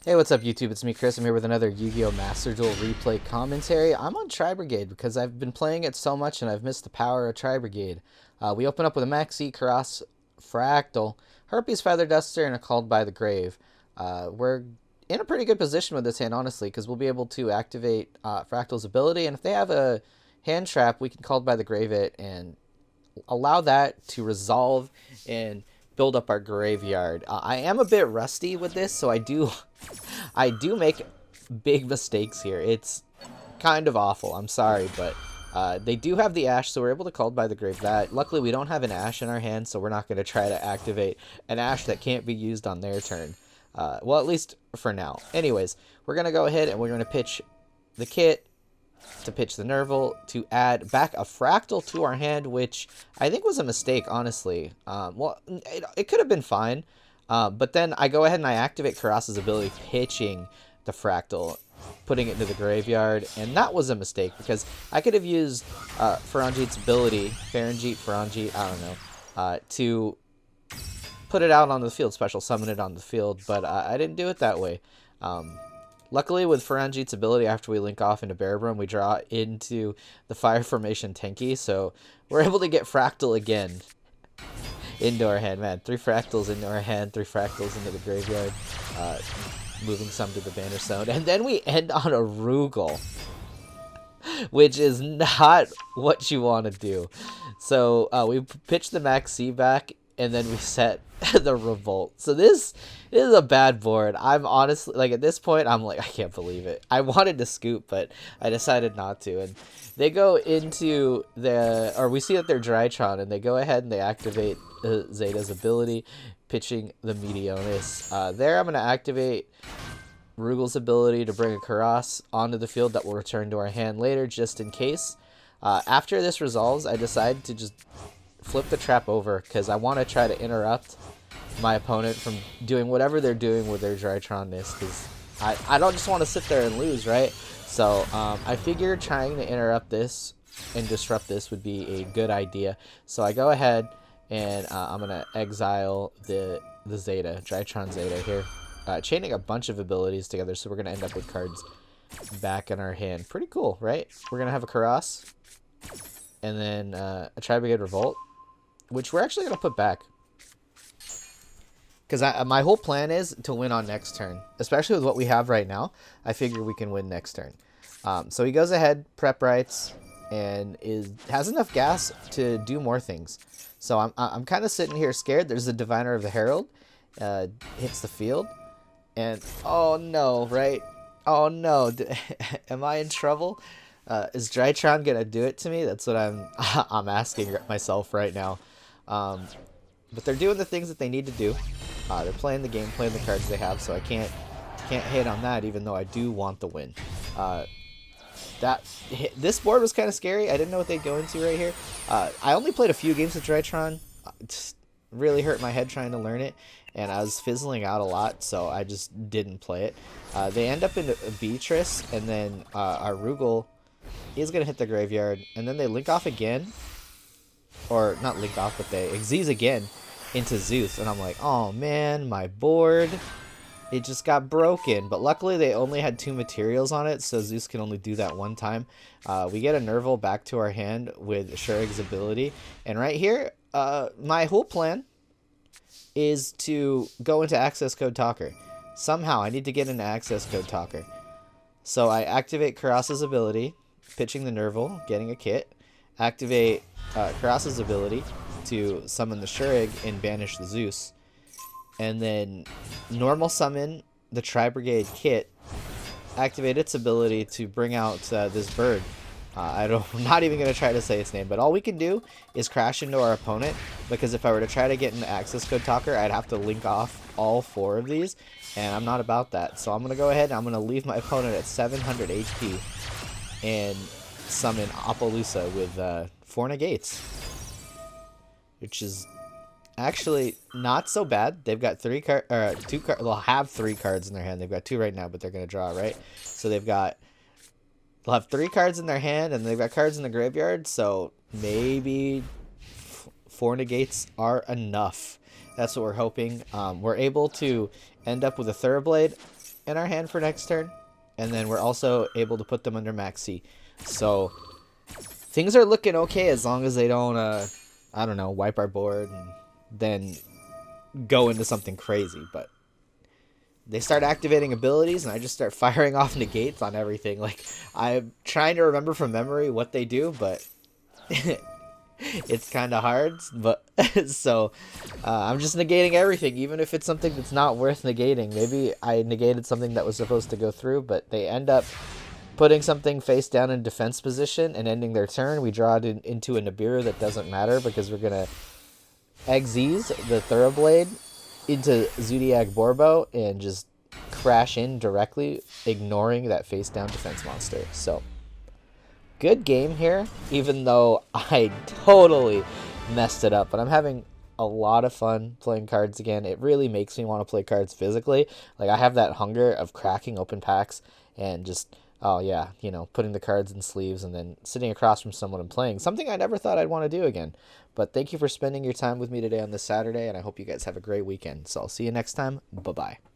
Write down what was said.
Hey, what's up, YouTube? It's me, Chris. I'm here with another Yu-Gi-Oh! Master Duel replay commentary. I'm on Tri-brigade because I've been playing it so much and I've missed the power of Tri-brigade. We open up with a Maxi, Karas, Fractal, Herpes Feather Duster, and a Called by the Grave. We're in a pretty good position with this hand, honestly, because we'll be able to activate Fractal's ability, and if they have a hand trap, we can Called by the Grave it and allow that to resolve and build up our graveyard. I am a bit rusty with this, so I do make big mistakes here. It's kind of awful. I'm sorry, but they do have the Ash, so we're able to Called by the Grave that. Luckily, we don't have an Ash in our hand, so we're not going to try to activate an Ash that can't be used on their turn. Well, at least for now. Anyways, we're going to go ahead and we're going to pitch the kit, to pitch the Nerval, to add back a Fractal to our hand, which I think was a mistake, honestly. Well, it could have been fine, but then I go ahead and I activate Karas's ability, pitching the Fractal, putting it into the graveyard, and that was a mistake, because I could have used Faranjeet's ability, Faranjeet, I don't know, to put it out on the field, special summon it on the field, but I didn't do it that way. Luckily, with Faranjeet's ability, after we link off into Bearbrum, we draw into the Fire Formation Tenki, so we're able to get Fractal again into our hand. Man, 3 Fractals into our hand, 3 Fractals into the graveyard, moving some to the Banner Stone, and then we end on a Rugal, which is not what you want to do. So we pitch the Maxi back, and then we set the Revolt. So this is a bad board. I'm honestly, like, at this point, I'm like, I can't believe it. I wanted to scoop, but I decided not to. And they go into the, or we see that they're Drytron, and they go ahead and they activate Zeta's ability, pitching the Meteonis. There, I'm going to activate Rugal's ability to bring a Karas onto the field that will return to our hand later, just in case. After this resolves, I decide to just flip the trap over, because I want to try to interrupt my opponent from doing whatever they're doing with their Drytronness, because I don't just want to sit there and lose, right? So I figured trying to interrupt this and disrupt this would be a good idea. So I go ahead and I'm going to exile the Zeta, Drytron Zeta here, chaining a bunch of abilities together, so we're going to end up with cards back in our hand. Pretty cool, right? We're going to have a Karas, and then a Tri-brigade Revolt, which we're actually going to put back, because my whole plan is to win on next turn, especially with what we have right now. I figure we can win next turn. So he goes ahead, prep rights, and has enough gas to do more things. So I'm kind of sitting here scared. There's the Diviner of the Herald, hits the field, and oh no, right? Oh no, am I in trouble? Is Drytron gonna do it to me? That's what I'm asking myself right now. But they're doing the things that they need to do. They're playing the game, playing the cards they have, so I can't hate on that, even though I do want the win. This board was kind of scary. I didn't know what they'd go into right here. I only played a few games with Drytron. It just really hurt my head trying to learn it, and I was fizzling out a lot, so I just didn't play it. They end up in Beatrice, and then our Rugal is going to hit the graveyard, and then they link off again, or not link off, but they Xyz again into Zeus, and I'm like, oh man, my board, it just got broken. But luckily they only had 2 materials on it, so Zeus can only do that one time. We get a Nerval back to our hand with Shurig's ability, and right here, my whole plan is to go into Access Code Talker. Somehow I need to get into Access Code Talker. So I activate Karas's ability, pitching the Nerval, getting a kit, activate Karas's ability to summon the Shurig and banish the Zeus, and then normal summon the Tri-brigade kit, activate its ability to bring out this bird. I'm not even going to try to say its name, but all we can do is crash into our opponent, because if I were to try to get into Access Code Talker, I'd have to link off all 4 of these, and I'm not about that. So I'm going to go ahead and I'm going to leave my opponent at 700 HP and summon Appaloosa with 4 negates, which is actually not so bad. They've got 2 cards. They'll have 3 cards in their hand. They've got 2 right now, but they're going to draw, right? So they'll have 3 cards in their hand, and they've got cards in the graveyard, so maybe 4 negates are enough. That's what we're hoping. We're able to end up with a Thoroughblade, in our hand for next turn, and then we're also able to put them under max C. So things are looking okay as long as they don't, I don't know, wipe our board and then go into something crazy. But they start activating abilities, and I just start firing off negates on everything. Like, I'm trying to remember from memory what they do, but it's kind of hard. But so I'm just negating everything, even if it's something that's not worth negating. Maybe I negated something that was supposed to go through, but they end up putting something face down in defense position and ending their turn. We draw it into a Nibiru that doesn't matter because we're going to Exes the Thoroughblade into Zoodiac Borbo and just crash in directly, ignoring that face down defense monster. So good game here, even though I totally messed it up. But I'm having a lot of fun playing cards again. It really makes me want to play cards physically. Like, I have that hunger of cracking open packs and just, oh yeah, you know, putting the cards in sleeves and then sitting across from someone and playing. Something I never thought I'd want to do again. But thank you for spending your time with me today on this Saturday, and I hope you guys have a great weekend. So I'll see you next time. Bye-bye.